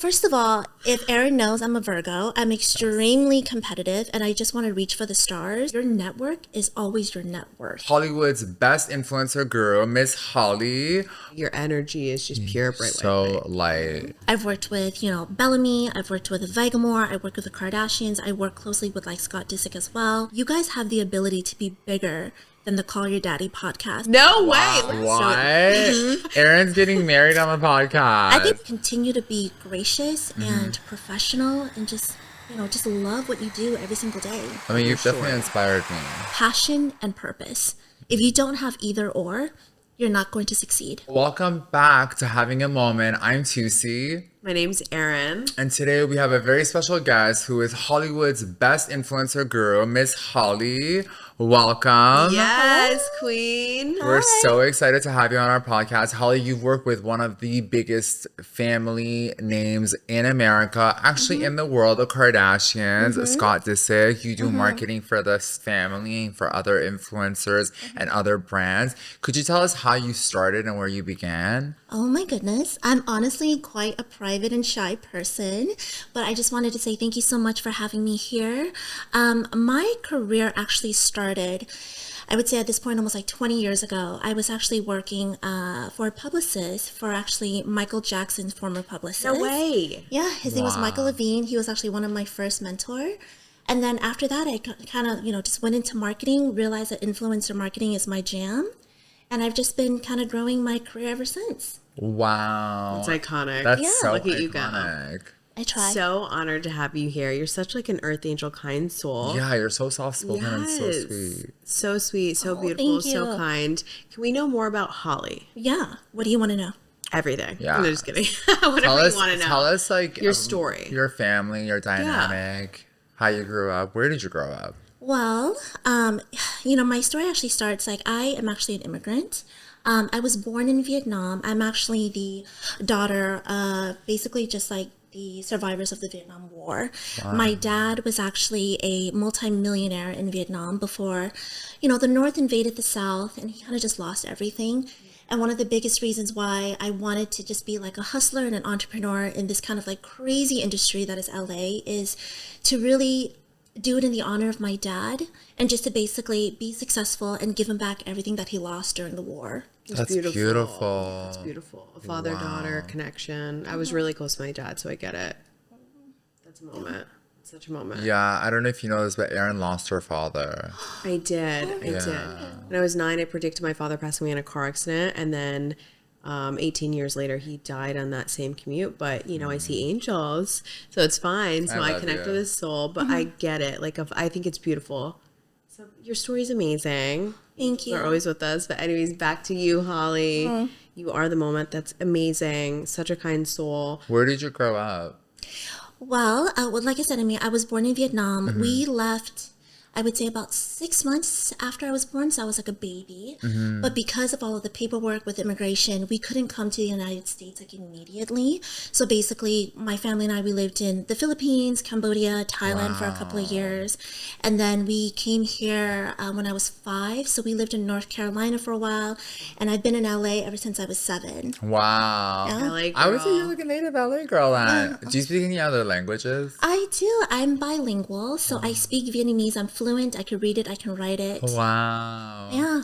First of all, if Aaron knows I'm a Virgo, I'm extremely competitive and I just want to reach for the stars. Your network is always your net worth. Hollywood's best influencer guru, Miss Hollie. Your energy is just pure bright So light. light. I've worked with, Bellamy. I've worked with Vegamore. I work with the Kardashians. I work closely with Scott Disick as well. You guys have the ability to be bigger than the Call Your Daddy podcast. No way. What? Aaron's getting married on the podcast. I think continue to be gracious and professional and just love what you do every single day. I mean, you've definitely inspired me. Passion and purpose. If you don't have either or, you're not going to succeed. Welcome back to Having a Moment. I'm Tusi. My name's Erin. And today we have a very special guest who is Hollywood's best influencer guru, Miss Hollie. Welcome. Yes, queen. We're so excited to have you on our podcast. Hollie, you've worked with one of the biggest family names in America, actually in the world, the Kardashians, Scott Disick. You do marketing for this family, for other influencers and other brands. Could you tell us how you started and where you began? Oh my goodness. I'm honestly quite a private and shy person, but I just wanted to say thank you so much for having me here. My career actually started, I would say at this point, almost 20 years ago. I was actually working for a publicist for actually Michael Jackson's former publicist. No way. Yeah, his name was Michael Levine. He was actually one of my first mentors. And then after that, I kind of, just went into marketing, realized that influencer marketing is my jam. And I've just been kind of growing my career ever since. Wow. It's iconic. That's so Look at you go. iconic. I try. So honored to have you here. You're such an earth angel, kind soul. Yeah, you're so soft-spoken and so sweet. So sweet, so beautiful, thank you. so kind. Can we know more about Hollie? Yeah. What do you want to know? Everything. Yeah. No, just kidding. Whatever you want to know. Tell us your story. Your family, your dynamic, how you grew up. Where did you grow up? Well, my story actually starts I am actually an immigrant. I was born in Vietnam. I'm actually the daughter of basically just the survivors of the Vietnam War. Wow. My dad was actually a multimillionaire in Vietnam before, the North invaded the South, and he kind of just lost everything. And one of the biggest reasons why I wanted to just be a hustler and an entrepreneur in this kind of crazy industry that is LA is to really do it in the honor of my dad and just to basically be successful and give him back everything that he lost during the war. That's beautiful. It's beautiful. A father-daughter connection. I was really close to my dad, so I get it. That's a moment. Such a moment. Yeah, I don't know if you know this, but Erin lost her father. I did. When I was 9, I predicted my father passing away in a car accident, and then 18 years later, he died on that same commute. But, I see angels, so it's fine. So I connect with his soul, but I get it. I think it's beautiful. So your story's amazing. Thank you. You're always with us. But anyways, back to you, Hollie. You are the moment. That's amazing. Such a kind soul. Where did you grow up? Well, like I said, I was born in Vietnam. We left, I would say, about 6 months after I was born, so I was a baby. But because of all of the paperwork with immigration, we couldn't come to the United States immediately. So basically, my family and I, we lived in the Philippines, Cambodia, Thailand for a couple of years. And then we came here when I was 5. So we lived in North Carolina for a while. And I've been in LA ever since I was 7. Wow. Yeah. LA girl. I would say you're a native LA girl. Do you speak any other languages? I do. I'm bilingual. So I speak Vietnamese. I'm fluent. I can read it. I can write it. Wow. Yeah.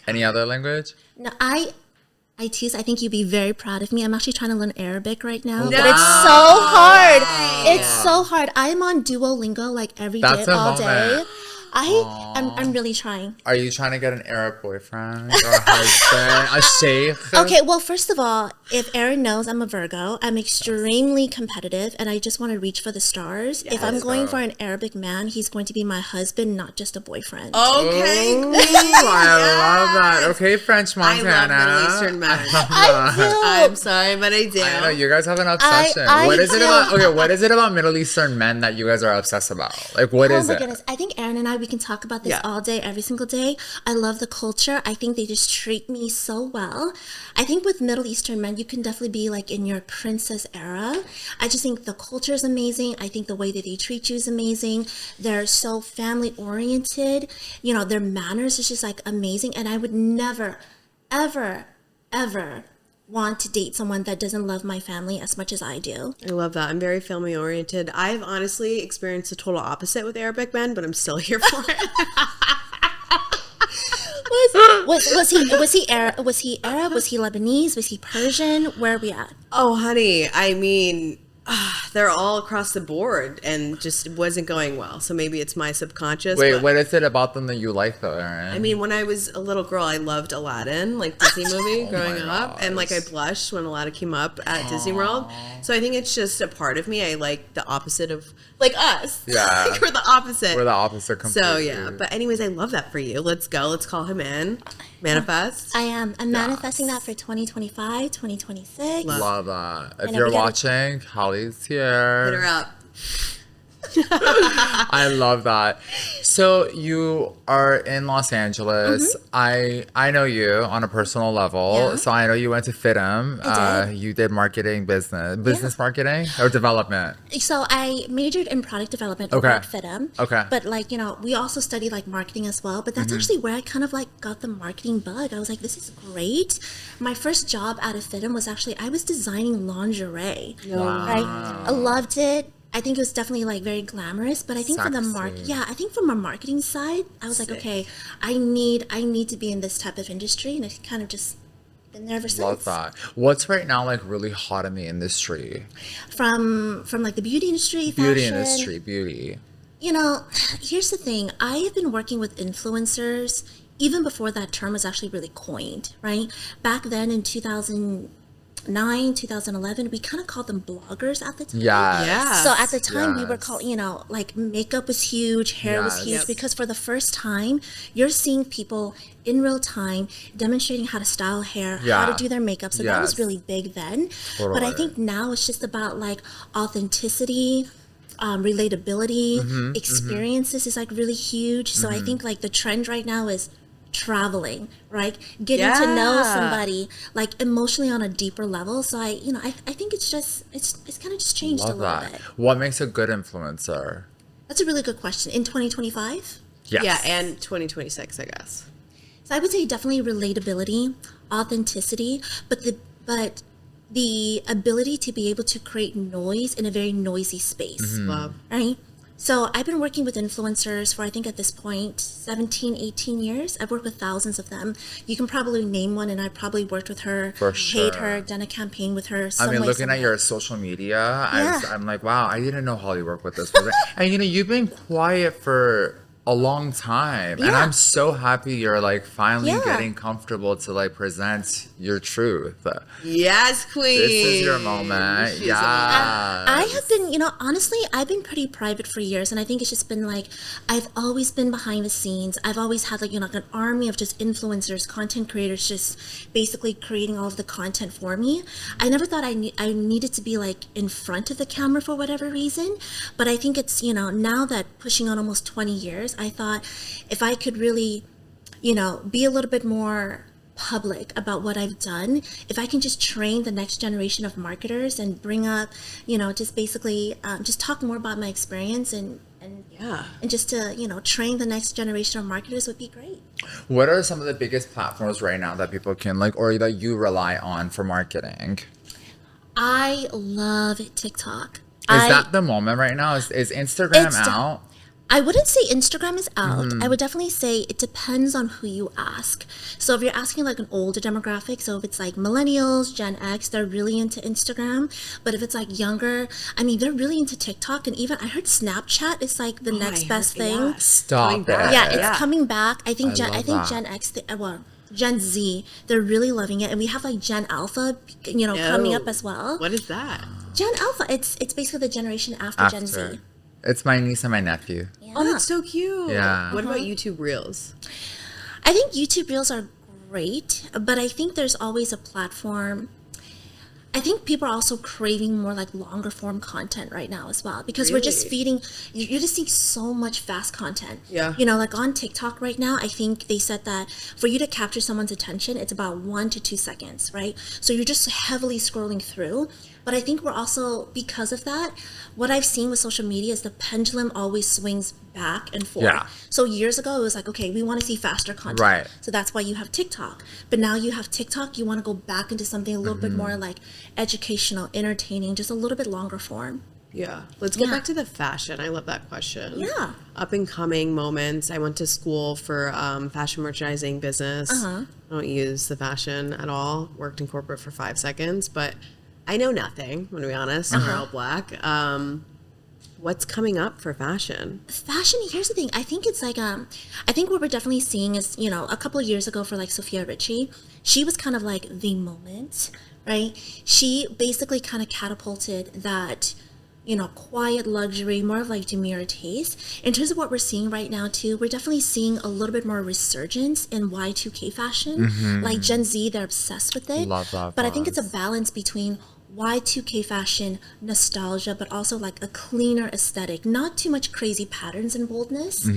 Any other language? No, I think you'd be very proud of me. I'm actually trying to learn Arabic right now, No. but it's so hard. It's so hard. I'm on Duolingo every day, all day. I'm really trying. Are you trying to get an Arab boyfriend or a husband, a sheikh? Okay, well, first of all, if Aaron knows I'm a Virgo, I'm extremely competitive and I just want to reach for the stars. If I'm going for an Arabic man, he's going to be my husband, not just a boyfriend. Okay. Ooh, I love that. Okay, French Montana. I love Middle Eastern men. I do. I'm sorry, but I do. I know you guys have an obsession. I What is it do. about? Okay, what is it about Middle Eastern men that you guys are obsessed about? What is Oh my it? goodness. I think Aaron and I, we can talk about this all day, every single day. I love the culture. I think they just treat me so well. I think with Middle Eastern men, you can definitely be in your princess era. I just think the culture is amazing. I think the way that they treat you is amazing. They're so family oriented. Their manners is just amazing. And I would never, ever, ever want to date someone that doesn't love my family as much as I do. I love that. I'm very family oriented. I've honestly experienced the total opposite with Arabic men, but I'm still here for it. Was he Arab? Was he Lebanese? Was he Persian? Where are we at? Oh, honey, I mean, they're all across the board and just wasn't going well. So maybe it's my subconscious. Wait, but, what is it about them that you like though, Erin? I mean, when I was a little girl, I loved Aladdin, like Disney movie growing up. And like I blushed when Aladdin came up at Disney World. So I think it's just a part of me. I like the opposite of like us. Yeah. Like we're the opposite. We're the opposite completely. So yeah. But anyways, I love that for you. Let's go. Let's call him in. Manifest. I am. I'm manifesting that for 2025, 2026. Love that. If And you're we gotta- watching, Hollie's here. Hit her up. I love that. So you are in Los Angeles. I know you on a personal level. Yeah. So I know you went to FITM. I did. You did business marketing or development. So I majored in product development Okay. at FITM. Okay. But like, we also studied like marketing as well. But that's actually where I kind of like got the marketing bug. I was like, this is great. My first job out of FITM was actually, I was designing lingerie. Right? I loved it. I think it was definitely like very glamorous, but I think from the Sexy. I think from a marketing side, I was like, okay, I need to be in this type of industry, and it's kind of just been there ever since. Love that. What's right now like really hot in the industry? From like the beauty industry, Beauty fashion. industry, beauty. Here's the thing. I have been working with influencers even before that term was actually really coined, right? Back then in 2009, 2011, we kind of called them bloggers at the time. Yes. Yeah. So at the time we were Yes. called, like makeup was huge, hair was Yes. huge, Yep. because for the first time, you're seeing people in real time demonstrating how to style hair, how Yeah. to do their makeup. So that was Yes. really big then. But I Totally. think now it's just about like authenticity, relatability, experiences is like really huge. So I think like the trend right now is traveling, right? Getting to know Yeah. somebody like emotionally on a deeper level. So I think it's kind of just changed Love a little that. bit. What makes a good influencer? That's a really good question. In 2025, Yes. Yeah, and 2026, I guess. so I would say definitely relatability, authenticity, but the ability to be able to create noise in a very noisy space, Love. right? So I've been working with influencers for, I think at this point, 17, 18 years. I've worked with thousands of them. You can probably name one, and I probably worked with her, For paid sure. her, done a campaign with her. I some mean, way, looking at somehow. your social media, Yeah. I'm like, wow, I didn't know Hollie worked with this person. And you've been quiet for a long time, and Yeah. I'm so happy you're like finally Yeah. getting comfortable to like present your truth. Yes, queen. This is your moment. She's Yeah. I have been, honestly, I've been pretty private for years, and I think it's just been like, I've always been behind the scenes. I've always had like, like an army of just influencers, content creators, just basically creating all of the content for me. I never thought I needed to be like in front of the camera for whatever reason, but I think it's, now that pushing on almost 20 years, I thought if I could really, be a little bit more public about what I've done, if I can just train the next generation of marketers and bring up, just basically just talk more about my experience and Yeah. and just to train the next generation of marketers would be great. What are some of the biggest platforms right now that people can like, or that you rely on for marketing? I love TikTok. Is that the moment right now? Is Instagram It's de- out? I wouldn't say Instagram is out. Mm-hmm. I would definitely say it depends on who you ask. So if you're asking like an older demographic, so if it's like millennials, Gen X, they're really into Instagram. But if it's like younger, I mean, they're really into TikTok. And even I heard Snapchat is like the next best thing. Stop Coming it. back. Yeah, it's Yeah. coming back. I think love that. Gen X, Gen Z, they're really loving it. And we have like Gen Alpha, coming up as well. What is that? Gen Alpha, it's basically the generation after Gen Z. It's my niece and my nephew. Yeah. Oh, that's so cute. Yeah. What about YouTube Reels? I think YouTube Reels are great, but I think there's always a platform. I think people are also craving more like longer form content right now as well, because we're just Really? feeding, you're just seeing so much fast content. Yeah. Like on TikTok right now, I think they said that for you to capture someone's attention, it's about 1 to 2 seconds, right? So you're just heavily scrolling through. But I think we're also, because of that, what I've seen with social media is the pendulum always swings back and forth. Yeah. So years ago, it was like, okay, we want to see faster content. Right. So that's why you have TikTok. But now you have TikTok, you want to go back into something a little bit more like educational, entertaining, just a little bit longer form. Yeah. Let's get Yeah. back to the fashion. I love that question. Yeah. Up and coming moments. I went to school for fashion merchandising business. I don't use the fashion at all. Worked in corporate for 5 seconds, but I know nothing, I'm going to be honest. We're all black. What's coming up for fashion? Fashion, here's the thing. I think it's like, I think what we're definitely seeing is, you know, a couple of years ago for like Sophia Richie, she was kind of like the moment, right? She basically kind of catapulted that, you know, quiet luxury, more of like demure taste. In terms of what we're seeing right now too, we're definitely seeing a little bit more resurgence in Y2K fashion. Like Gen Z, they're obsessed with it. Love that But I think it's a buzz. balance between Y2K fashion, nostalgia, but also like a cleaner aesthetic. Not too much crazy patterns and boldness,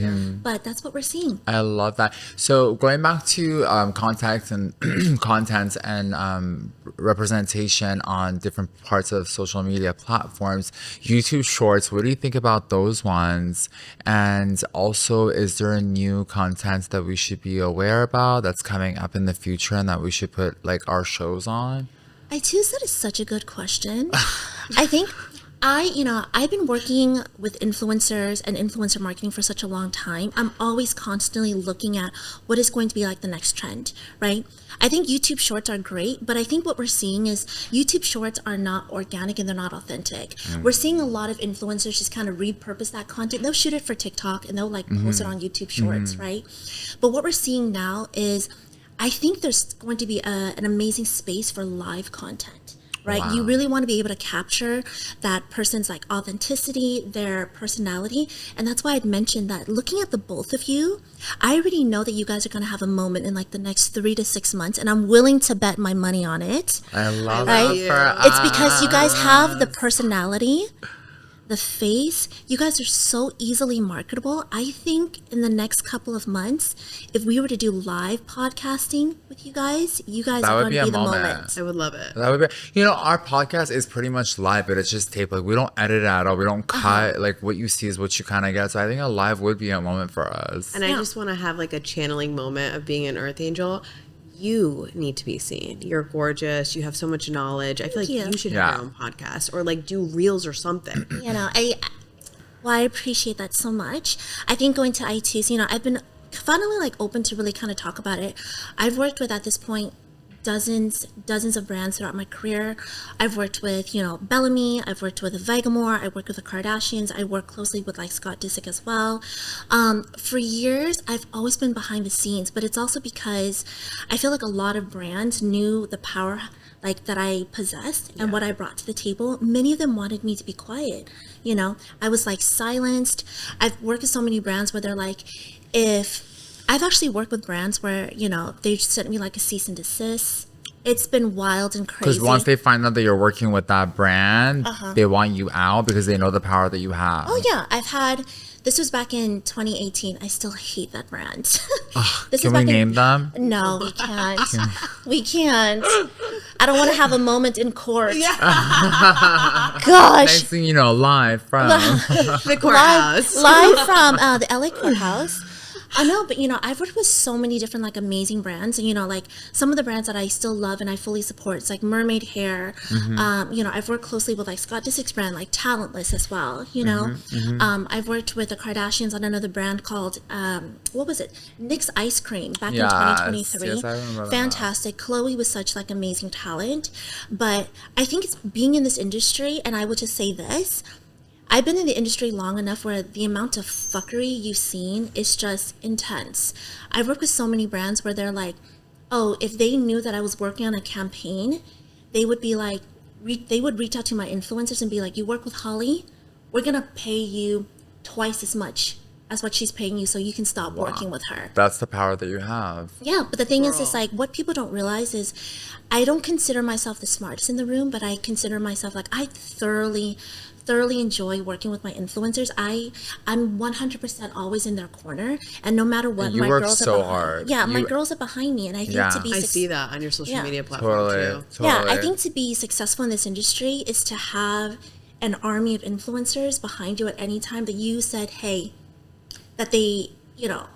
but that's what we're seeing. I love that. So going back to context and content and representation on different parts of social media platforms, YouTube Shorts, what do you think about those ones? And also, is there a new content that we should be aware about that's coming up in the future and that we should put like our shows on? I too said it's such a good question. I think I've been working with influencers and influencer marketing for such a long time. I'm always constantly looking at what is going to be like the next trend, right? I think YouTube Shorts are great, but I think what we're seeing is YouTube Shorts are not organic and they're not authentic. We're seeing a lot of influencers just kind of repurpose that content. They'll shoot it for TikTok and they'll like post it on YouTube Shorts, right? But what we're seeing now is I think there's going to be an amazing space for live content, right? Wow. You really want to be able to capture that person's like authenticity, their personality. And that's why I'd mentioned that looking at the both of you, I already know that you guys are going to have a moment in like the next 3 to 6 months. And I'm willing to bet my money on it. I love Right? that for It's because you guys have the personality, the face. You guys are so easily marketable. I think in the next couple of months, if we were to do live podcasting with you guys That are would going be to a be the moment. moment. I would love it. That would be, you know, our podcast is pretty much live, but it's just tape. Like we don't edit it at all. We don't cut. Like what you see is what you kind of get. So I think a live would be a moment for us. And I just want to have like a channeling moment of being an earth angel. You need to be seen. You're gorgeous. You have so much knowledge. I feel like you. you should have your own podcast or like do reels or something. You know, I appreciate that so much. I think going to iTunes, you know, I've been finally like open to really kind of talk about it. I've worked with at this point dozens of brands throughout my career. I've worked with, you know, Bellamy. I've worked with Vegamore. I worked with the Kardashians. I work closely with like Scott Disick as well. For years, I've always been behind the scenes, but it's also because I feel like a lot of brands knew the power like that I possessed and what I brought to the table. Many of them wanted me to be quiet. You know, I was like silenced. I've worked with so many brands where they're like, I've actually worked with brands where, you know, they sent me like a cease and desist. It's been wild and crazy. Because once they find out that you're working with that brand, they want you out because they know the power that you have. Oh yeah, this was back in 2018. I still hate that brand. Can we name them? No, we can't. We can't. I don't want to have a moment in court. Gosh. Next thing you know, live from. The courthouse. Live from the LA courthouse. I know, but you know, I've worked with so many different like amazing brands, and you know, like some of the brands that I still love and I fully support. It's like Mermaid Hair. You know, I've worked closely with like Scott Disick's brand, like Talentless as well. You know, I've worked with the Kardashians on another brand called what was it? Nick's Ice Cream back in 2023. Yes, I remember that. Fantastic. Chloe was such like amazing talent, but I think it's being in this industry, and I will just say this. I've been in the industry long enough where the amount of fuckery you've seen is just intense. I've worked with so many brands where they're like, oh, if they knew that I was working on a campaign, they would be like, they would reach out to my influencers and be like, you work with Hollie? We're going to pay you twice as much as what she's paying you so you can stop working with her. That's the power that you have. Yeah, but the thing is like what people don't realize is I don't consider myself the smartest in the room, but I consider myself like I thoroughly enjoy working with my influencers. I'm 100% always in their corner, and no matter what, You my work girls so are behind. hard. Yeah, my girls are behind me, and I think to be I see that on your social media platform Totally. too. yeah, I think to be successful in this industry is to have an army of influencers behind you at any time that you said, hey, that they, you know,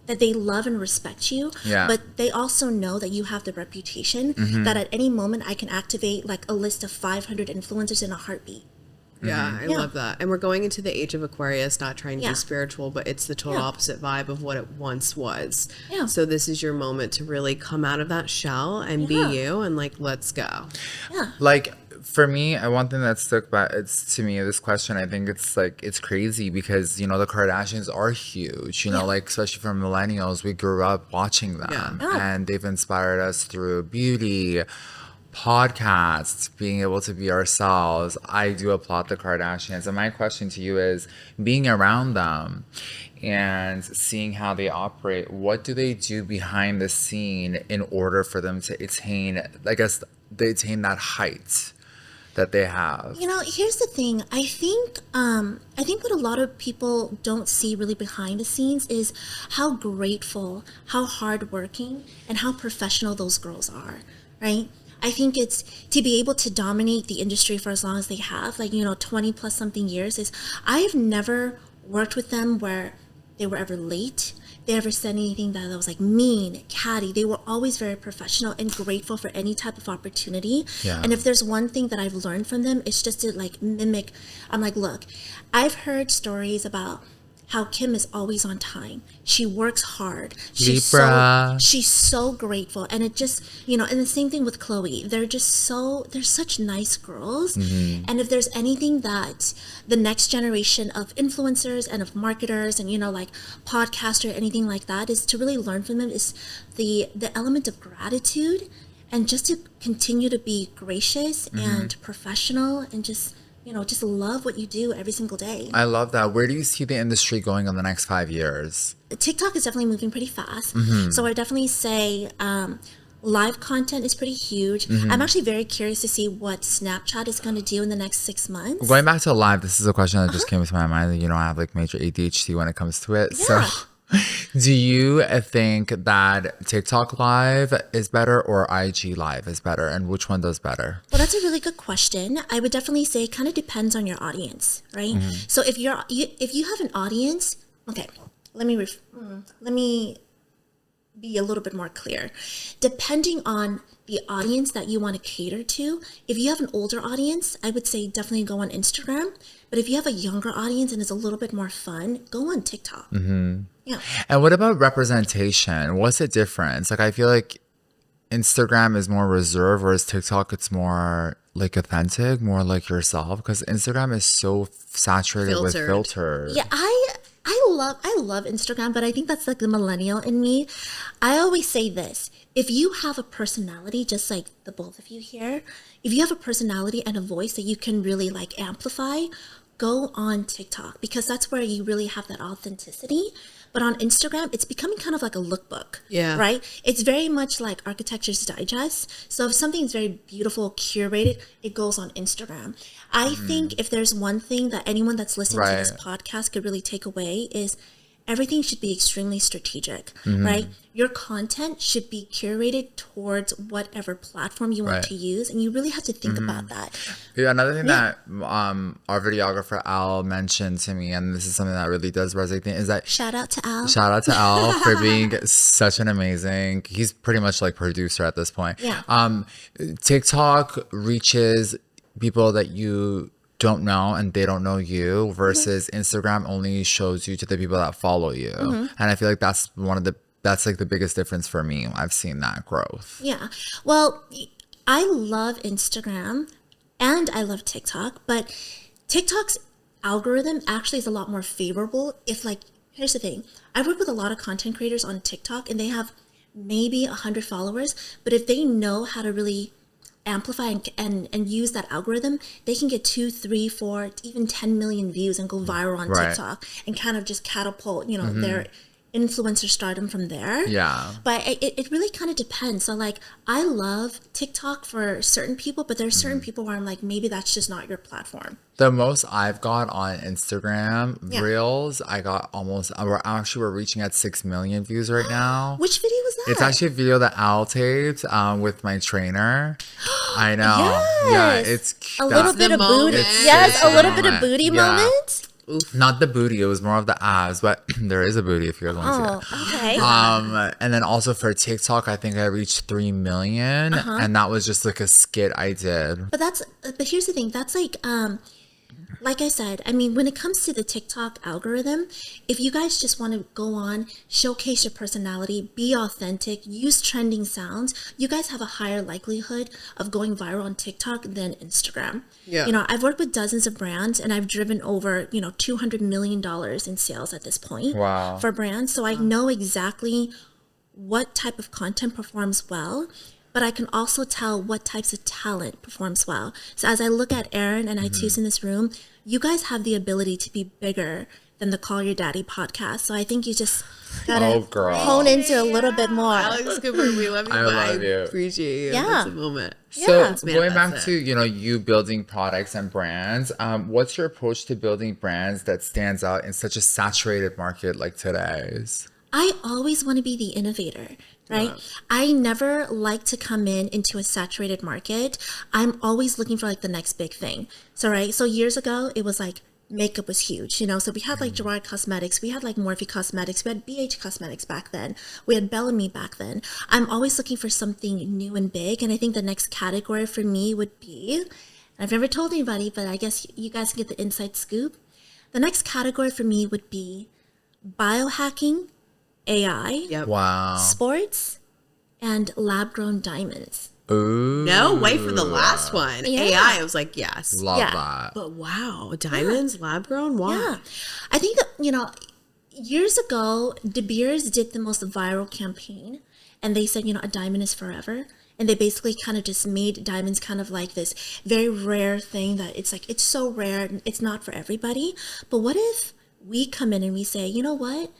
that they love and respect you, Yeah. but they also know that you have the reputation that at any moment I can activate like a list of 500 influencers in a heartbeat. Yeah, I love that. And we're going into the age of Aquarius, not trying to Yeah. be spiritual, but it's the total Yeah. opposite vibe of what it once was. Yeah. So this is your moment to really come out of that shell and Yeah. be you and like, let's go. Yeah. Like for me, one thing that stuck by it's to me this question. I think it's like it's crazy because you know the Kardashians are huge. You know, like especially for millennials, we grew up watching them, Yeah. and they've inspired us through beauty, podcasts, being able to be ourselves. I do applaud the Kardashians, and my question to you is: being around them and seeing how they operate, what do they do behind the scene in order for them to attain? I guess they attain that height that they have. You know, here's the thing. I think what a lot of people don't see really behind the scenes is how grateful, how hardworking, and how professional those girls are, right? I think it's to be able to dominate the industry for as long as they have, like, 20 plus something years is I have never worked with them where they were ever late. They ever said anything that was like mean, catty. They were always very professional and grateful for any type of opportunity. Yeah. And if there's one thing that I've learned from them, it's just to like mimic. I'm like, look, I've heard stories about how Kim is always on time. She works hard. Libra. She's so grateful. And it just, and the same thing with Chloe. They're such nice girls. Mm-hmm. And if there's anything that the next generation of influencers and of marketers and, like podcaster, anything like that is to really learn from them is the element of gratitude and just to continue to be gracious and professional and just love what you do every single day. I love that. Where do you see the industry going in the next 5 years? TikTok is definitely moving pretty fast. Mm-hmm. So I definitely say live content is pretty huge. Mm-hmm. I'm actually very curious to see what Snapchat is going to do in the next 6 months. Going back to live, this is a question that just came to my mind. I have like major ADHD when it comes to it. Yeah. So do you think that TikTok live is better or IG live is better? And which one does better? Well, that's a really good question. I would definitely say it kind of depends on your audience, right? So if you have an audience, okay, let me be a little bit more clear. Depending on the audience that you want to cater to, if you have an older audience, I would say definitely go on Instagram. But if you have a younger audience and it's a little bit more fun, go on TikTok. Yeah. And what about representation? What's the difference? Like, I feel like Instagram is more reserved, whereas TikTok, it's more like authentic, more like yourself. Because Instagram is so saturated with filters. Yeah, I love Instagram, but I think that's like the millennial in me. I always say this. If you have a personality, just like the both of you here, if you have a personality and a voice that you can really like amplify, go on TikTok because that's where you really have that authenticity. But on Instagram, it's becoming kind of like a lookbook. Yeah. Right? It's very much like Architecture's Digest. So if something's very beautiful, curated, it goes on Instagram. I think if there's one thing that anyone that's listening to this podcast could really take away is everything should be extremely strategic, right? Your content should be curated towards whatever platform you want to use, and you really have to think about that. Yeah, another thing that our videographer Al mentioned to me, and this is something that really does resonate, is that Shout out to Al. Shout out to Al for being such an amazing. He's pretty much like producer at this point. Yeah. TikTok reaches people that you don't know and they don't know you versus Instagram only shows you to the people that follow you. And I feel like that's like the biggest difference for me. I've seen that growth. Yeah. Well, I love Instagram and I love TikTok, but TikTok's algorithm actually is a lot more favorable if here's the thing. I work with a lot of content creators on TikTok and they have maybe 100 followers, but if they know how to really amplify and use that algorithm, they can get 2, 3, 4, even 10 million views and go viral on Right. TikTok and kind of just catapult, their influencer stardom from there. Yeah. But it really kind of depends. So like, I love TikTok for certain people, but there's certain people where I'm like, maybe that's just not your platform. The most I've got on Instagram Yeah. Reels, I got we're reaching at 6 million views right now. Which video was that? It's actually a video that Al taped with my trainer. I know. Yes. Yeah, it's cute. a little the bit of booty. moment. Yes, It's a the little bit of moment. booty Yeah. moment. Not the booty, it was more of the abs, but there is a booty if you guys want to see it. Oh, okay. And then also for TikTok, I think I reached 3 million, and that was just like a skit I did. But here's the thing. That's like I said, I mean, when it comes to the TikTok algorithm, if you guys just want to go on, showcase your personality, be authentic, use trending sounds, you guys have a higher likelihood of going viral on TikTok than Instagram. Yeah. I've worked with dozens of brands and I've driven over, $200 million in sales at this point. Wow. For brands. So I know exactly what type of content performs well, but I can also tell what types of talent performs well. So as I look at Aaron and Itis in this room, you guys have the ability to be bigger than the Call Your Daddy podcast. So I think you just gotta girl. hone into a little bit more. Alex Cooper, we love you. I but love you. Appreciate you. Yeah. That's a moment. So Yeah. going back Manifest to you building products and brands, what's your approach to building brands that stands out in such a saturated market like today's? I always want to be the innovator, right? Wow. I never like to come into a saturated market. I'm always looking for like the next big thing. So years ago, it was like makeup was huge, so we had like Gerard Cosmetics, we had like Morphe Cosmetics, we had BH Cosmetics back then, we had Bellamy back then. I'm always looking for something new and big, and I think the next category for me would be, I've never told anybody, but I guess you guys can get the inside scoop. The next category for me would be biohacking, AI, Yep. Wow. sports, and lab-grown diamonds. Ooh. No, wait for the last one. Yeah. AI, I was like, yes. Love Yeah. that. But wow, diamonds, lab grown? Why? Yeah. I think that, years ago, De Beers did the most viral campaign, and they said, a diamond is forever. And they basically kind of just made diamonds kind of like this very rare thing that it's like, it's so rare, it's not for everybody. But what if we come in and we say, you know what?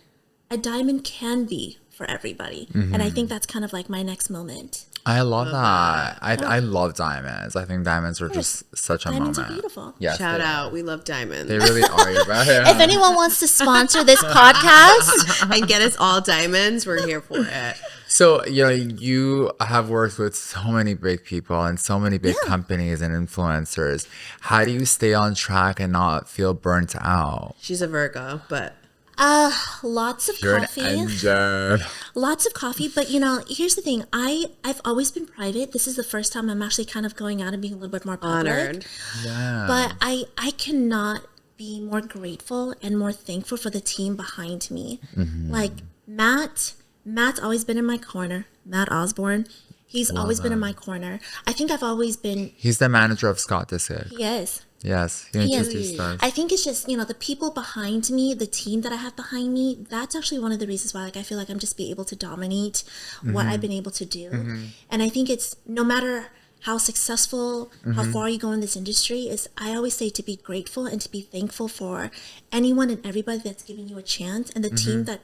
A diamond can be for everybody. And I think that's kind of like my next moment. I love that. I love diamonds. I think diamonds are just such a Diamonds moment. are beautiful. Yes, Shout they out. are. We love diamonds. They really are. You're right. If anyone wants to sponsor this podcast, and get us all diamonds, we're here for it. So, you have worked with so many big people and so many big companies and influencers. How do you stay on track and not feel burnt out? She's a Virgo, but lots of You're coffee. an engine. Lots of coffee, but here's the thing. I've always been private. This is the first time I'm actually kind of going out and being a little bit more public. honored. Yeah. But I cannot be more grateful and more thankful for the team behind me. Like Matt's always been in my corner. Matt Osborne, he's always been in my corner. I think I've always been. He's the manager of Scott Disick. He is. Yes, he He is. introduced us. I think it's just, the people behind me, the team that I have behind me, that's actually one of the reasons why I feel like I'm just be able to dominate what I've been able to do. And I think it's no matter how successful, how far you go in this industry, is I always say to be grateful and to be thankful for anyone and everybody that's giving you a chance and the team that,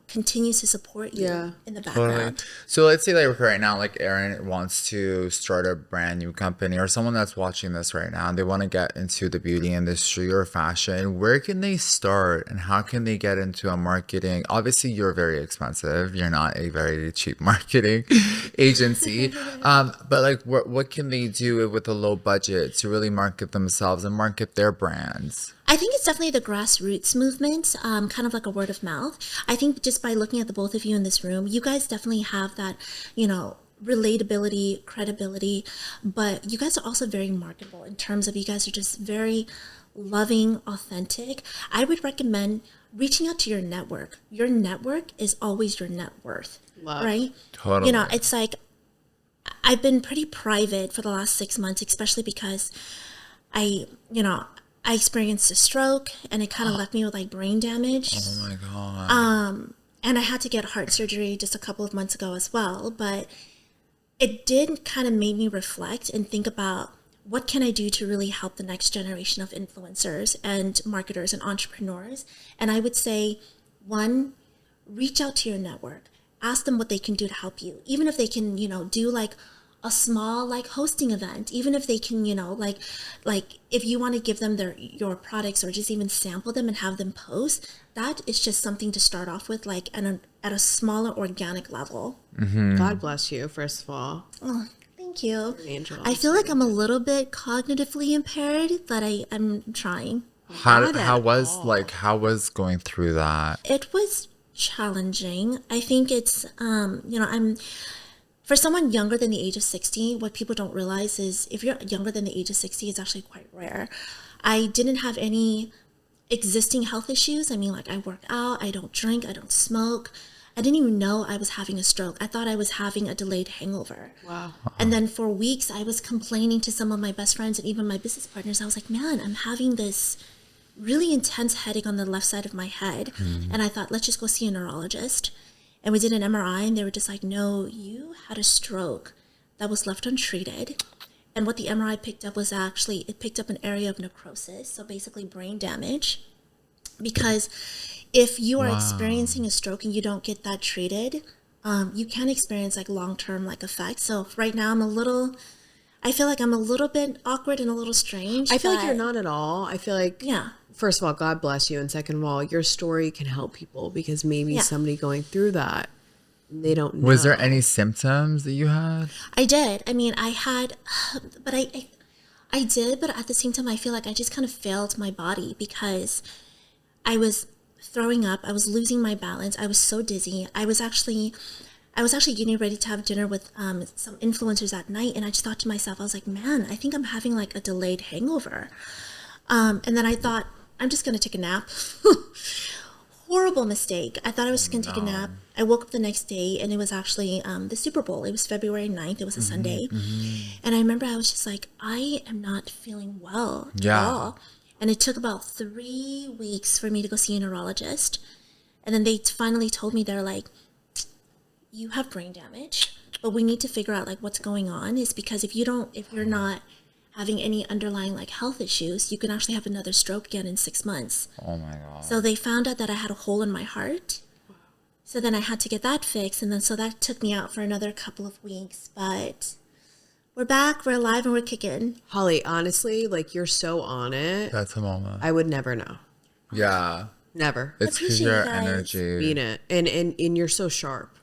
continues to support you Yeah. in the Totally. background. So let's say like right now, like Aaron wants to start a brand new company, or someone that's watching this right now and they want to get into the beauty industry or fashion. Where can they start and how can they get into a marketing? Obviously, you're very expensive. You're not a very cheap marketing agency. But like, what can they do with a low budget to really market themselves and market their brands? I think it's definitely the grassroots movement, kind of like a word of mouth. I think just by looking at the both of you in this room, you guys definitely have that, relatability, credibility, but you guys are also very marketable in terms of you guys are just very loving, authentic. I would recommend reaching out to your network. Your network is always your net worth, Love. right? Totally. It's like I've been pretty private for the last 6 months, especially because I experienced a stroke and it kind of left me with like brain damage. Oh my God. And I had to get heart surgery just a couple of months ago as well. But it did kind of make me reflect and think about what can I do to really help the next generation of influencers and marketers and entrepreneurs. And I would say, one, reach out to your network, ask them what they can do to help you, even if they can, do like a small like hosting event, even if they can, like if you want to give them your products or just even sample them and have them post, that is just something to start off with, like at a smaller organic level. God bless you, first of all. Oh, thank you. You're an angel. I feel like I'm a little bit cognitively impaired, but I'm trying. How was going through that? It was challenging. I think it's, I'm for someone younger than the age of 60, what people don't realize is if you're younger than the age of 60, it's actually quite rare. I didn't have any existing health issues. I mean, like I work out, I don't drink, I don't smoke. I didn't even know I was having a stroke. I thought I was having a delayed hangover. Wow. And then for weeks, I was complaining to some of my best friends and even my business partners. I was like, man, I'm having this really intense headache on the left side of my head. And I thought, let's just go see a neurologist. And we did an MRI and they were just like, no, you had a stroke that was left untreated. And what the MRI picked up was actually, it picked up an area of necrosis, so basically brain damage. Because if you are experiencing a stroke and you don't get that treated, you can experience like long-term like effects. So right now I feel like I'm a little bit awkward and a little strange. I feel like you're not at all. I feel like, yeah. First of all, God bless you. And second of all, your story can help people because maybe somebody going through that, they don't know. Was there any symptoms that you had? I did. I mean, I had, but I did, but at the same time, I feel like I just kind of failed my body because I was throwing up. I was losing my balance. I was so dizzy. I was actually getting ready to have dinner with some influencers at night. And I just thought to myself, I was like, man, I think I'm having like a delayed hangover. And then I thought, I'm just going to take a nap. Horrible mistake. I thought I was just going to take a nap. I woke up the next day and it was actually the Super Bowl. It was February 9th. It was a Sunday. And I remember I was just like, I am not feeling well at all. And it took about 3 weeks for me to go see a neurologist. And then they finally told me, they're like, you have brain damage, but we need to figure out like what's going on. Is because if you're not having any underlying like health issues, you can actually have another stroke again in 6 months. Oh my God. So they found out that I had a hole in my heart. So then I had to get that fixed. And then so that took me out for another couple of weeks. But we're back, we're alive, and we're kicking. Hollie, honestly, like you're so on it. That's a moment. I would never know. Yeah. Never. It's because appreciate your you guys. energy. Mean it. And you're so sharp.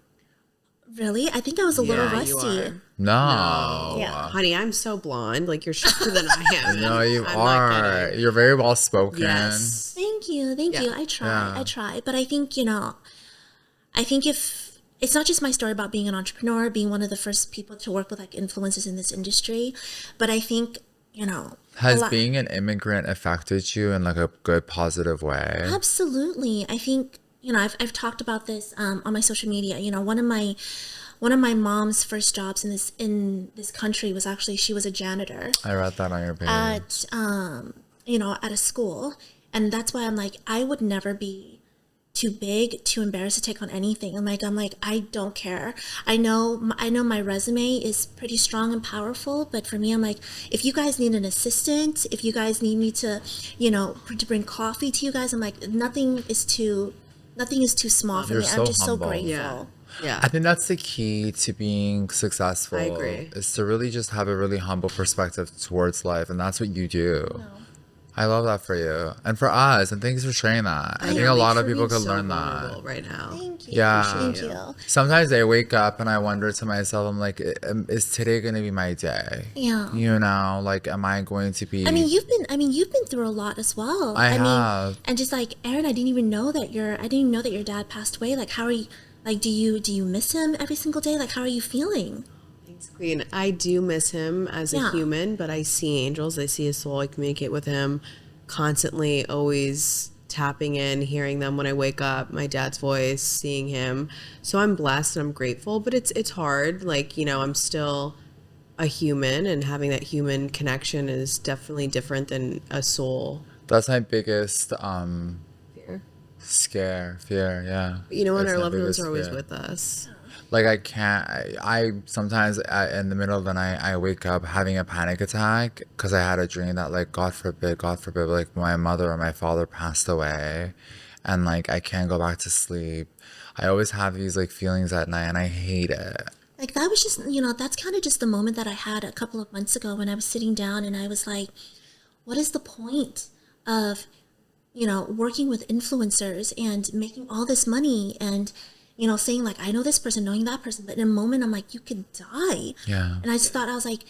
Really? I think I was a little Yeah, you rusty. are. No. Yeah. Honey, I'm so blonde. Like you're sharper than I am. No, you I'm not are. kidding. You're very well spoken. Yes. Thank you. I try. But I think, if it's not just my story about being an entrepreneur, being one of the first people to work with like influencers in this industry, but I think, Has being an immigrant affected you in like a good, positive way? Absolutely. I think, I've talked about this on my social media. One of my mom's first jobs in this country was actually, she was a janitor I read that on your page. at a school. And that's why I'm like, I would never be too big, too embarrassed to take on anything. I'm like, I don't care. I know my resume is pretty strong and powerful, but for me, I'm like, if you guys need an assistant, if you guys need me to, to bring coffee to you guys, I'm like, nothing is too small for You're me. so I'm just humble. so grateful. Yeah. Yeah. I think that's the key to being successful. I agree. Is to really just have a really humble perspective towards life, and that's what you do. I love that for you and for us, and thanks for sharing that. I think a lot of people could learn that right now. Thank you. Yeah. Thank you. Sometimes I wake up and I wonder to myself, I'm like, is today going to be my day? Yeah. Like, am I going to be? I mean, you've been through a lot as well. I mean, have. and just like Aaron, I didn't even know that your dad passed away. Like, how are you? Like, do you miss him every single day? Like, how are you feeling? Thanks, Queen. I do miss him as a human, but I see angels. I see his soul. I communicate with him constantly, always tapping in, hearing them when I wake up, my dad's voice, seeing him. So I'm blessed and I'm grateful, but it's hard. Like, I'm still a human, and having that human connection is definitely different than a soul. That's my biggest Fear. fear, yeah. But you know what? It's Our my loved ones biggest are always fear. with us. Like I can't. I sometimes in the middle of the night I wake up having a panic attack because I had a dream that like God forbid, like my mother or my father passed away, and like I can't go back to sleep. I always have these like feelings at night, and I hate it. Like that was just, that's kind of just the moment that I had a couple of months ago when I was sitting down and I was like, what is the point of, working with influencers and making all this money and, saying like, I know this person, knowing that person. But in a moment, I'm like, you could die. Yeah. And I just thought, I was like,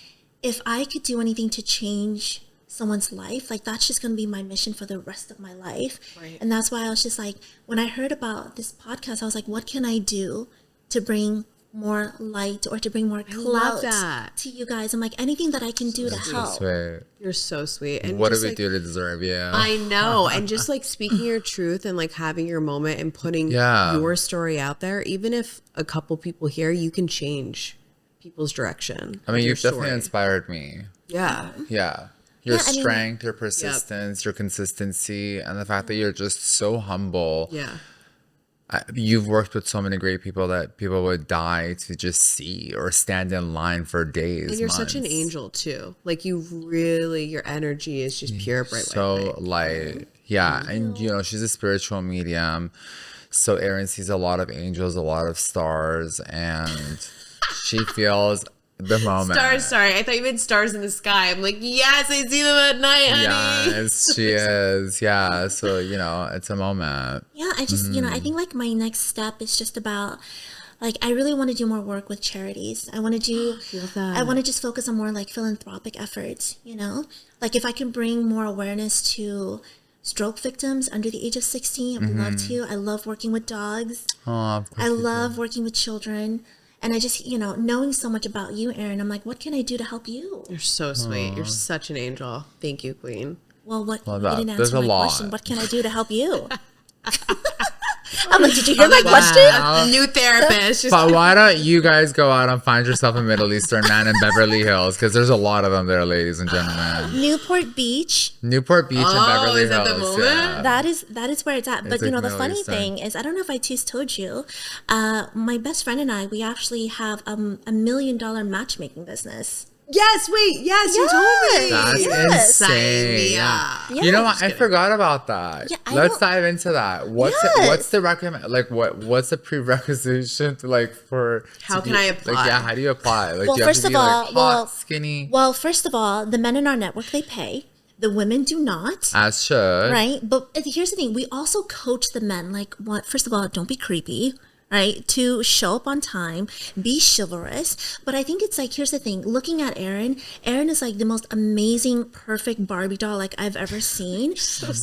if I could do anything to change someone's life, like that's just going to be my mission for the rest of my life. Right. And that's why I was just like, when I heard about this podcast, I was like, what can I do to bring more light or to bring more love clout that. to you guys? I'm like, anything that I can do to help. Sweet. You're so sweet. And What do just, we like, do to deserve you? I know. And just like speaking your truth and like having your moment and putting your story out there, even if a couple people hear, you can change people's direction. I mean, you've definitely inspired me. Yeah. Yeah. Your Yeah, I mean- strength, your persistence, your consistency, and the fact that you're just so humble. Yeah. You've worked with so many great people that people would die to just see or stand in line for days. And you're such an months. angel too. Like you really, your energy is just pure bright So light. light. Yeah. And, she's a spiritual medium. So Erin sees a lot of angels, a lot of stars, and she feels the moment. Stars, sorry. I thought you meant stars in the sky. I'm like, yes, I see them at night, honey. Yes, she is. Yeah. So, it's a moment. Yeah, I just, I think like my next step is just about, like, I really want to do more work with charities. I want to do, I want to just focus on more like philanthropic efforts, Like if I can bring more awareness to stroke victims under the age of 16, I would love to. I love working with dogs. Oh, of course I you love working with children. And I just, knowing so much about you, Erin, I'm like, what can I do to help you? You're so sweet. You're such an angel. Thank you, Queen. Well, what? Love You that. didn't There's answer a my lot. question. What can I do to help you? I'm like, did you hear my question? New therapist. Just But why don't you guys go out and find yourself a Middle Eastern man in Beverly Hills? Because there's a lot of them there, ladies and gentlemen. Newport Beach. Newport Beach and Beverly is that Hills. the moment? Yeah. That is where it's at. But It's like the Middle funny Eastern. thing is, I don't know if I told you, my best friend and I, we actually have a $1 million matchmaking business. yes, wait. Yes, you told me. That's Yes. Sign insane. me Yeah. up. You know what? I forgot about that. Yeah, I Let's don't- dive into that. What's Yes. what's the recommend? Like what's the prerequisite to like for? How to can be- I apply? Like how do you apply? Like Well, do you have first to of be like all, hot, well- skinny, Well, first of all, the men in our network, they pay. The women do not. as should. Right? But here's the thing. We also coach the men. Like, what? First of all, don't be creepy. Right? To show up on time, be chivalrous. But I think it's like, here's the thing. Looking at Erin is like the most amazing, perfect Barbie doll like I've ever seen.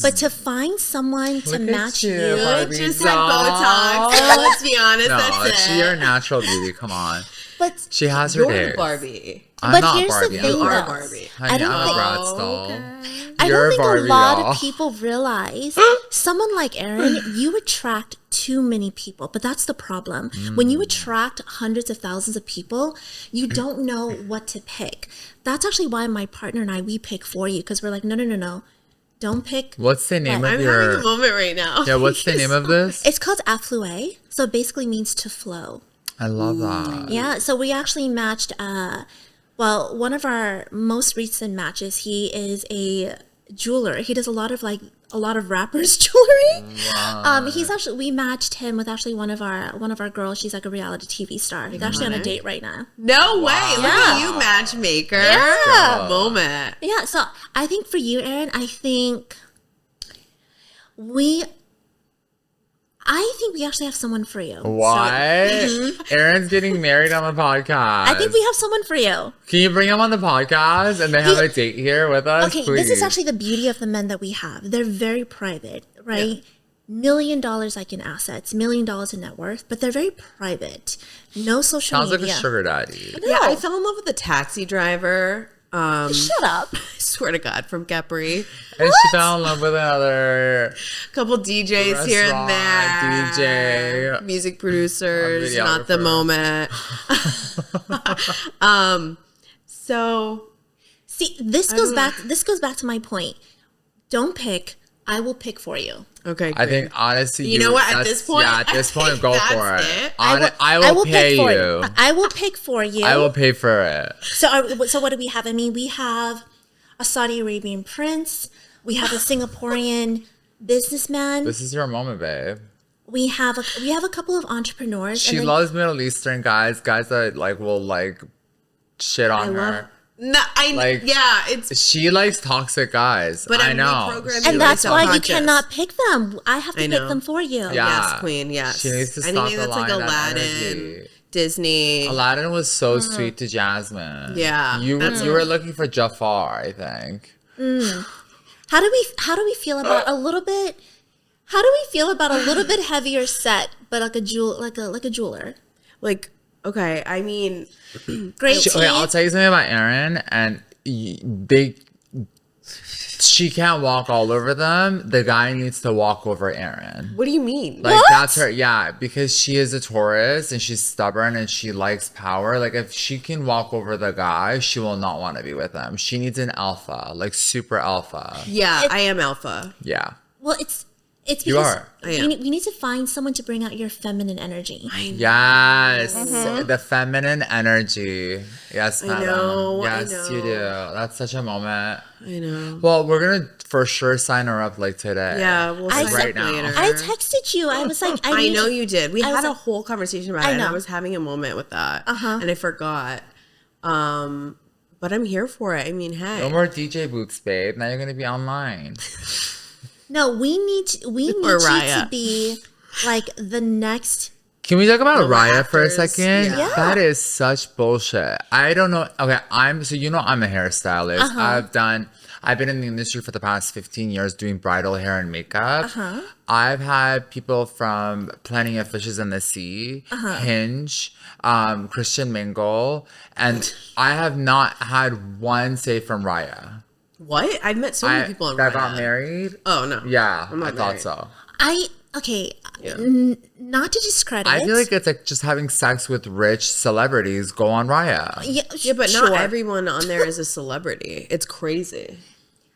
But to find someone to Look at match you, you, Barbie Just doll. had Botox. Let's be honest. No, that's she your it. natural beauty. Come on. but She has her You're days. the Barbie. I'm But not here's the Barbie. thing, I'm You are though. Barbie. Honey, don't I'm a think- Bratz doll. I You're don't think Barbie a lot doll. of people realize someone like Erin, you attract too many people. But that's the problem. When you attract hundreds of thousands of people, you don't know what to pick. That's actually why my partner and I, we pick for you, because we're like, no. Don't pick. What's the name But of I'm your? having a moment right now. Yeah, what's the name of this? It's called affluer. So it basically means to flow. I love that. Yeah, so we actually matched, one of our most recent matches, he is a jeweler. He does a lot of rappers' jewelry. We matched him with actually one of our girls. She's like a reality TV star. He's actually on a date right now. No way. Look at you, matchmaker. Yeah. Moment. Yeah, so I think for you, Erin, I think we actually have someone for you. What? Erin's getting married on the podcast. I think we have someone for you. Can you bring him on the podcast and they have a date here with us? Okay, please? this is actually the beauty of the men that we have. They're very private, right? $1 million like in assets, $1 million in net worth, but they're very private. No social Sounds media. like a sugar daddy. Yeah, I fell in love with a taxi driver. Shut up. I swear to God, from Capri. And she fell in love with another Couple DJs here and there. DJ. Music producers, A not the moment. So See, this goes back to my point. Don't pick I will pick for you. Okay, I great. think honestly, You know what? At that's- this point, yeah, at this point, go that's for it. it. I will pay pick for you. I will pick for you. I will pay for it. So what do we have? I mean, we have a Saudi Arabian prince. We have a Singaporean businessman. This is your moment, babe. We have a couple of entrepreneurs. She and then- loves Middle Eastern guys that like will like shit on her. It's She likes toxic guys. But I I'm know. reprogramming and that's why you subconscious. cannot pick them. I have to I pick know. them for you. Yeah. Yes, queen. Yes. She needs to stop Anything that's like allowing that Aladdin, energy. Disney. Aladdin was so sweet to Jasmine. Yeah, you that's were looking for Jafar, I think. How do we feel about a little bit? How do we feel about a little bit heavier set, but like a jeweler? Like, okay, I mean, Great Okay, teeth. I'll tell you something about Erin, and she can't walk all over them. The guy needs to walk over Erin. what do you mean? Like What? that's her, yeah, because she is a Taurus and she's stubborn and she likes power. Like if she can walk over the guy, she will not want to be with him. She needs an alpha, like super alpha. Yeah, I am alpha. Yeah. Well, it's because You are. I am. we need to find someone to bring out your feminine energy. Yes, the feminine energy. Yes, I madam. know, I Yes, you know. do. That's such a moment. I know. Well, we're gonna for sure sign her up like today. Yeah, we'll I sign right up now. later. I texted you. I was like, I know you did. We I was had a like- whole conversation about I it, and know. I was having a moment with that, Uh-huh. and I forgot. But I'm here for it. I mean, hey, No more DJ boots, babe. Now you're gonna be online. No, we need Or you Raya. to be like the next. Can we talk about Little Raya for a actors. second? Yeah. That is such bullshit. I don't know. Okay, I'm a hairstylist. I've been in the industry for the past 15 years doing bridal hair and makeup. I've had people from Plenty of Fishes in the Sea, Hinge, Christian Mingle, and I have not had one say from Raya. what? I've met so many people in that Raya. got married. Oh no. Yeah, I'm not I thought married. so. Yeah. Not to discredit. I feel like it's like just having sex with rich celebrities go on Raya. Yeah, but sure. not everyone on there is a celebrity. It's crazy.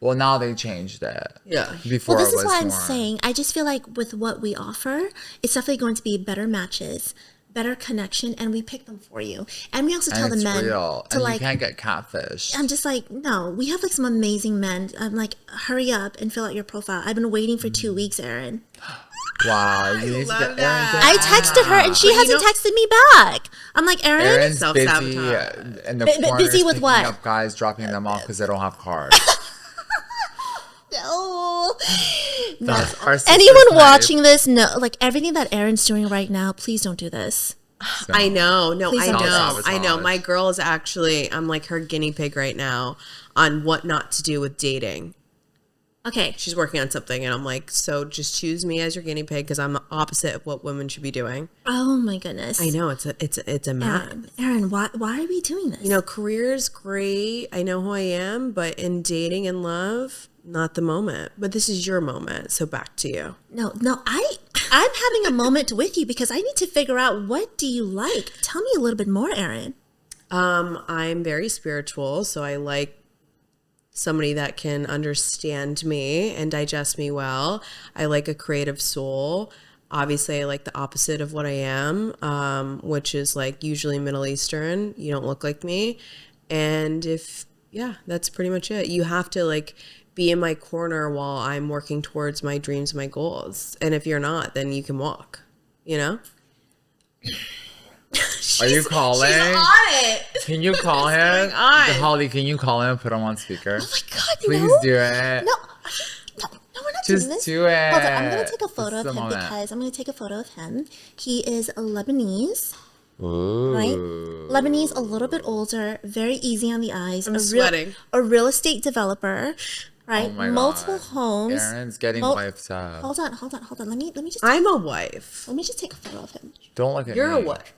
Well, now they changed it. Yeah. Before Well, this it is was why I'm more. saying I just feel like with what we offer, it's definitely going to be better matches, better connection, and we pick them for you. And we also tell And the it's men real. to And like. you can't get catfish. I'm just like, no, we have like some amazing men. I'm like, hurry up and fill out your profile. I've been waiting for 2 weeks, Erin. Wow, you need to love get that. Erin's I texted her and she But you hasn't know- texted me back. I'm like, Erin, Erin's busy Self-sabotage. in the Bu- bu- corners busy with picking what? up guys, dropping them off because they don't have cards. no. That's our sister's Anyone life. watching this, no, like everything that Erin's doing right now, please don't do this. So, I know. No, Please I don't know. self-sabotage. I know. My girl is actually, I'm like her guinea pig right now on what not to do with dating. Okay. She's working on something, and I'm like, so just choose me as your guinea pig because I'm the opposite of what women should be doing. Oh my goodness. I know it's a map. Erin, why are we doing this? You know, career is great. I know who I am, but in dating and love, not the moment. But this is your moment, so back to you. No, I'm having a moment with you because I need to figure out what do you like. Tell me a little bit more, Erin. I'm very spiritual, so I like somebody that can understand me and digest me well. I like a creative soul. Obviously, I like the opposite of what I am, which is like usually Middle Eastern. You don't look like me. And that's pretty much it. You have to like be in my corner while I'm working towards my dreams, my goals. And if you're not, then you can walk, you know? Are you calling? it. Can you call him? going on? Holly, can you call him and put him on speaker? Oh my God, Please no. do it. No, we're not Just doing this. do it. Hold on, I'm gonna take a photo This of is the him moment. because I'm gonna take a photo of him. He is a Lebanese, Ooh. right? Lebanese, a little bit older, very easy on the eyes. I'm sweating. A real estate developer, right? Oh my Multiple God. homes. Erin's getting Mul- wiped up. Hold on. Let me just I'm a wife. let me just take a photo of him. Don't look at You're me. a wife.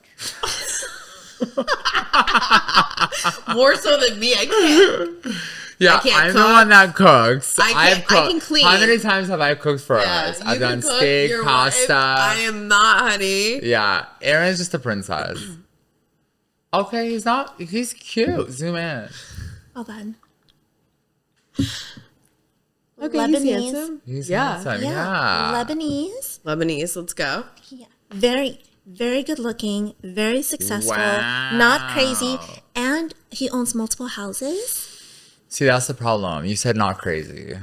More so than me, I can't. Yeah, I can't I'm the cook. one that cooks. I I've can cooked. clean. How many times have I cooked for Yeah, us? you I've can done cook, steak, you're pasta. I am not, honey. Yeah, Erin's just a princess. Okay, he's not. He's cute. Zoom in. Hold on. Okay, Lebanese. he's handsome. He's Yeah. handsome. Yeah, Yeah. Lebanese. Lebanese. Let's go. Yeah, very, very good looking, very successful, Wow. not crazy, and he owns multiple houses. See, that's the problem. You said not crazy.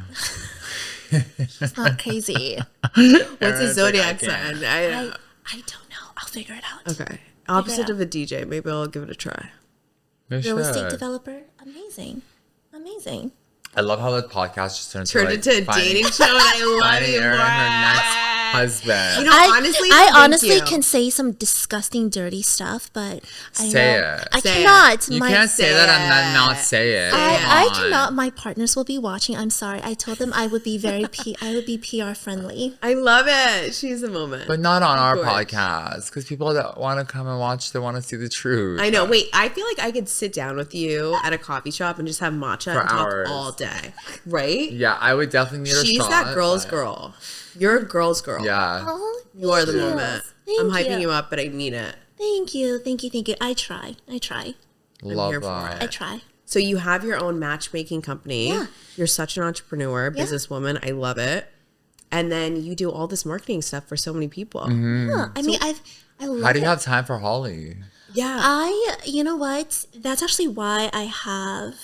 It's not crazy. What's his zodiac sign? I don't know. I'll figure it out. Okay. Opposite of a DJ. Maybe I'll give it a try. You Real estate should. developer. Amazing. Amazing. I love how the podcast just turned Turned into a dating show, and I love finding it. Aaron her next husband. You know, honestly, I thank honestly you. can say some disgusting, dirty stuff, but I Say know it. I Say it. cannot. You can't say that and then not say it. I Come on. cannot. My partners will be watching. I'm sorry. I told them I would be I would be PR friendly. I love it. She's a moment. But not on our course. podcast, because people that want to come and watch, they want to see the truth. I know. Wait, I feel like I could sit down with you at a coffee shop and just have matcha For and hours. talk all day. Right? Yeah, I would definitely need a She's shot. that girl's but- girl. You're a girl's girl. Yeah. Oh, You are the thank you. moment. Thank I'm hyping you up, but I mean it. Thank you. Thank you. Thank you. I try. Love here for that. I try. So you have your own matchmaking company. Yeah. You're such an entrepreneur, Yeah. businesswoman. I love it. And then you do all this marketing stuff for so many people. Yeah. I mean, I love How do you it. have time for Holly? Yeah. You know what? That's actually why I have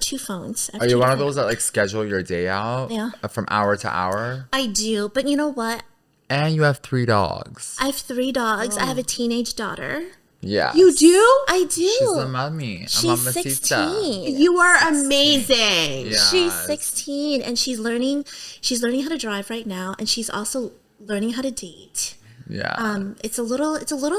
two phones. I have Are you two one of different- those that like schedule your day out Yeah. from hour to hour? I do, but you know what? And you have 3 dogs. I have 3 dogs. I have a teenage daughter. Yeah. You do? I do. She's a mommy. A She's mamacita. 16. You are amazing. Yeah. She's 16 and she's learning how to drive right now, and she's also learning how to date. Yeah. It's a little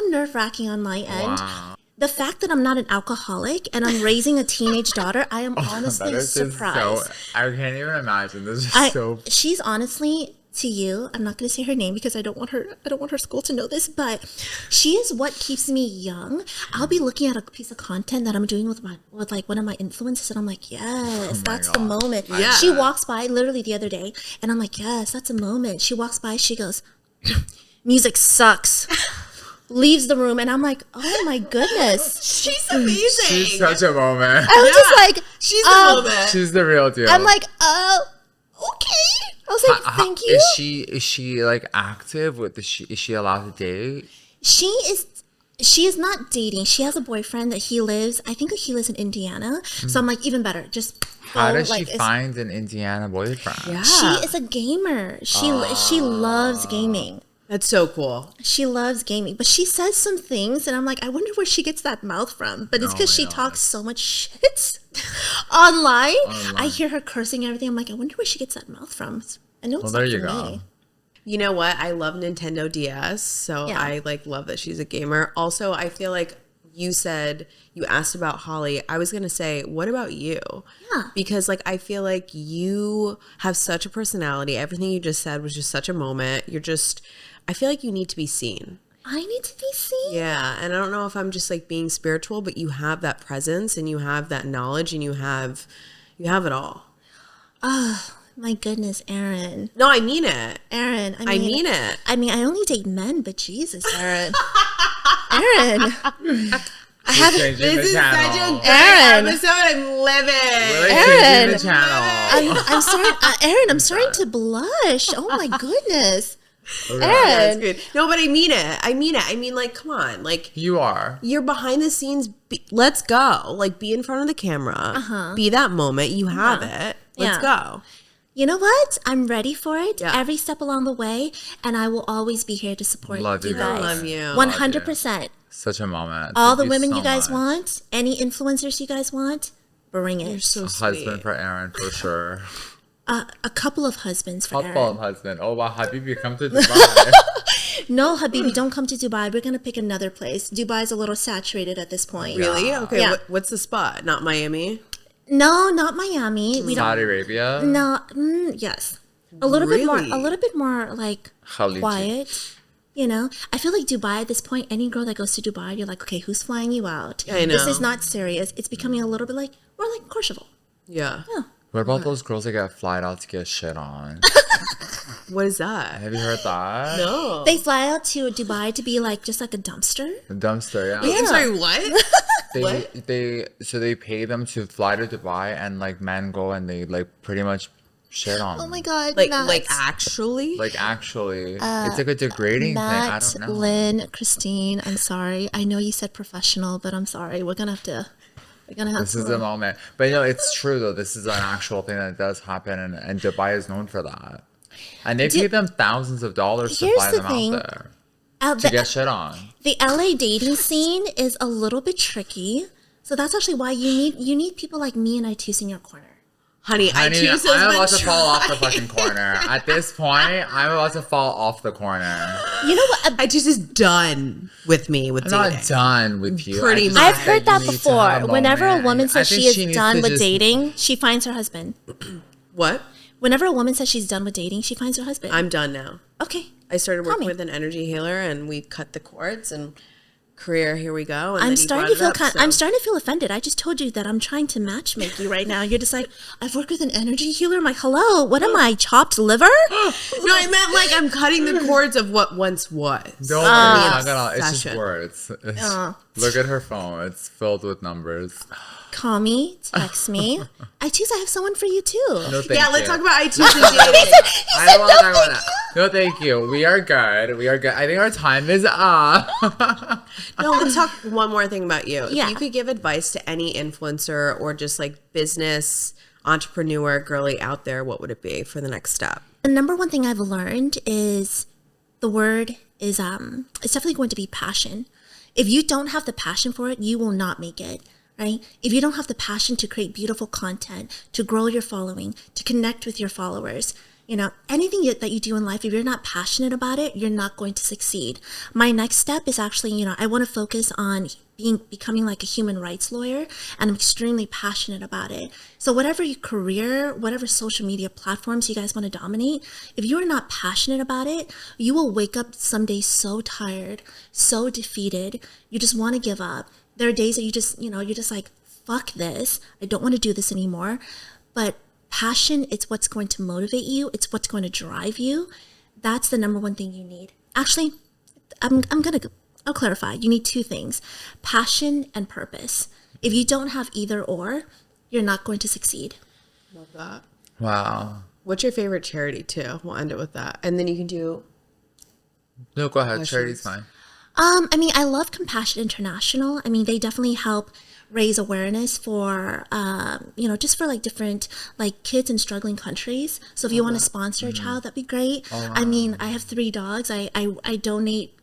nerve-wracking on my end. Wow. The fact that I'm not an alcoholic and I'm raising a teenage daughter, I am That honestly is just surprised. so. I can't even imagine. This is so. She's honestly, to you, I'm not going to say her name because I don't want her school to know this, but she is what keeps me young. I'll be looking at a piece of content that I'm doing with like one of my influencers, and I'm like, yes, that's the God. moment. Yeah. She walks by literally the other day, and I'm like, yes, that's a moment. She walks by, she goes, music sucks. Leaves the room, and I'm like, oh my goodness. She's amazing. She's such a moment. I was just like, She's a moment. She's the real deal. I'm like, oh, okay. I was like, thank you. Is she like active with is she allowed to date? She is not dating. She has a boyfriend that I think he lives in Indiana. So I'm like, even better. Just How go, does like, she find an Indiana boyfriend? Yeah. She is a gamer. She loves gaming. That's so cool. She loves gaming, but she says some things, and I'm like, I wonder where she gets that mouth from. But it's because she talks so much shit online. I hear her cursing and everything. I'm like, I wonder where she gets that mouth from. I know it's Well, there not you for go. me. You know what? I love Nintendo DS, so Yeah. I like love that she's a gamer. Also, I feel like you asked about Holly. I was gonna say, what about you? Yeah. Because like I feel like you have such a personality. Everything you just said was just such a moment. I feel like you need to be seen. I need to be seen. Yeah, and I don't know if I'm just like being spiritual, but you have that presence and you have that knowledge and you have it all. My goodness, Aaron. No, I mean it. Aaron, I mean it. I mean, I only date men, but Jesus, Aaron. Aaron. I haven't. Changing This is the such a channel. good Aaron. episode. I'm living. Really Aaron. changing the channel. I'm sorry, Aaron. I'm starting to blush. Oh my goodness, That's Aaron. good. No, but I mean it. I mean, like, come on. Like, You are. you're behind the scenes. Let's go. Like, be in front of the camera. Be that moment. You have it. Let's go. You know what? I'm ready for it Yeah. every step along the way, and I will always be here to support Love you you guys. guys. Love you. 100%. Such a moment. All Thank the you women so you guys much. want, any influencers you guys want, bring it. You're so A sweet. husband for Aaron for sure. A couple of husbands for Couple Aaron. husband. Oh wow, Habibi, come to Dubai. No, Habibi, don't come to Dubai. We're gonna pick another place. Dubai's a little saturated at this point. Really? Okay. Yeah. What's the spot? Not Miami. No, not Miami. We Saudi don't. Arabia. No. Yes. A little Really? bit more like Khaliji. quiet. You know, I feel like Dubai at this point, any girl that goes to Dubai, you're like, okay, who's flying you out? I This know. is not serious. It's becoming a little bit like more like Courchevel. Yeah. What about those girls that get flied out to get shit on? What is that? Have you heard that? No. They fly out to Dubai to be like just like a dumpster. The dumpster, yeah. I'm sorry. What? they pay them to fly to Dubai, and like men go and they like pretty much shit on Oh them. my God. Like Matt. actually? Like actually, it's like a degrading thing. I Matt, don't know. Lynn, Christine, I'm sorry. I know you said professional, but I'm sorry. We're going to have to. This is the moment. But you know, it's true though. This is an actual thing that does happen, and Dubai is known for that. And they pay them thousands of dollars to Here's fly the them thing. out there Out to the, get shit on. the LA dating scene is a little bit tricky. So that's actually why you need people like me and Itus in your corner. Honey, I mean, Itus has I'm been about to fall off the trying. fucking corner. At this point, I'm about to fall off the corner. You know what? Itus is done with me with I'm dating. not done with you. Pretty I just much. I've think heard you that need to before. have a Whenever a moment. woman I says think she is needs done to with just- dating, she finds her husband. What? Whenever a woman says she's done with dating, she finds her husband. I'm done now. Okay. I started Tell working me. with an energy healer, and we cut the cords. And career, here we go. And I'm then you starting brought to feel it up, so- I'm starting to feel offended. I just told you that I'm trying to matchmake you right now. You're just like, I've worked with an energy healer. I'm like, hello, what am I, chopped liver? No, I meant like I'm cutting the cords of what once was. Don't worry, it's not gonna. It's just obsession. words. Look at her phone. It's filled with numbers. Call me, text me. Itus, I have someone for you too. No, thank Yeah, you. let's talk about Itus and dating. I don't want to talk about that. No, thank you. We are good. We are good. I think our time is up. No, let's talk one more thing about you. Yeah. If you could give advice to any influencer or just like business entrepreneur girly out there, what would it be for the next step? The number one thing I've learned is the word is it's definitely going to be passion. If you don't have the passion for it, you will not make it. Right? If you don't have the passion to create beautiful content, to grow your following, to connect with your followers, anything that you do in life, if you're not passionate about it, you're not going to succeed. My next step is actually, I want to focus on becoming like a human rights lawyer, and I'm extremely passionate about it. So whatever your career, whatever social media platforms you guys want to dominate, if you are not passionate about it, you will wake up someday so tired, so defeated, you just want to give up. There are days that you just, you're just like, fuck this. I don't want to do this anymore. But passion, it's what's going to motivate you. It's what's going to drive you. That's the number one thing you need. Actually, I'll clarify. You need two things: passion and purpose. If you don't have either or, you're not going to succeed. Love that. Wow. What's your favorite charity too? We'll end it with that. And then you can do No, go ahead. Questions. Charity's fine. I love Compassion International. They definitely help raise awareness for, just for like different like kids in struggling countries. So if you want to sponsor a child, that'd be great. I have 3 dogs. I donate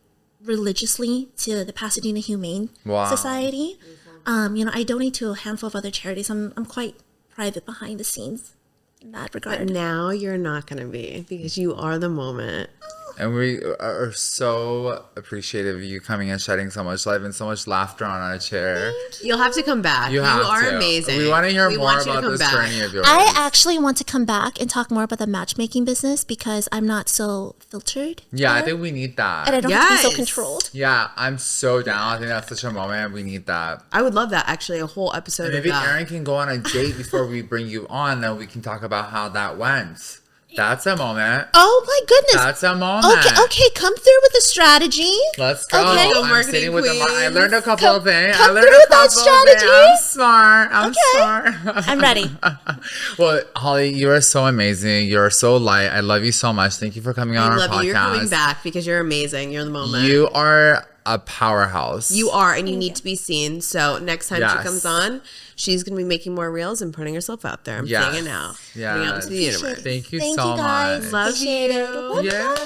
religiously to the Pasadena Humane Society. I donate to a handful of other charities. I'm quite private behind the scenes in that regard. But now you're not going to be, because you are the moment. And we are so appreciative of you coming and shedding so much light and so much laughter on our chair. You'll have to come back. You are to. amazing. We want to hear We more want you to about come this back. journey of yours. I actually want to come back and talk more about the matchmaking business because I'm not so filtered. Yeah, I there, think we need that. and I don't have to be so Yes. controlled. Yeah, I'm so down. I think that's such a moment. We need that. I would love that, actually, a whole episode Maybe of that. Aaron can go on a date before we bring you on, then we can talk about how that went. That's a moment. Oh my goodness. That's a moment. Okay, come through with the strategy. Let's go. Okay. I'm Marketing sitting with the. I queens. learned a couple of things. I come learned through a with that couple of things. strategy. I'm smart. I'm smart. I'm ready. Well, Holly, you are so amazing. You're so light. I love you so much. Thank you for coming on I our love podcast. you. You're coming back because you're amazing. You're the moment. You are a powerhouse. You are, and you need to be seen. So next time Yes. she comes on, she's going to be making more reels and putting herself out there. I'm Yes. saying it now. Putting it out Yes. into the universe. Thank you Thank so you guys. much. Love Appreciate it. you. Yeah.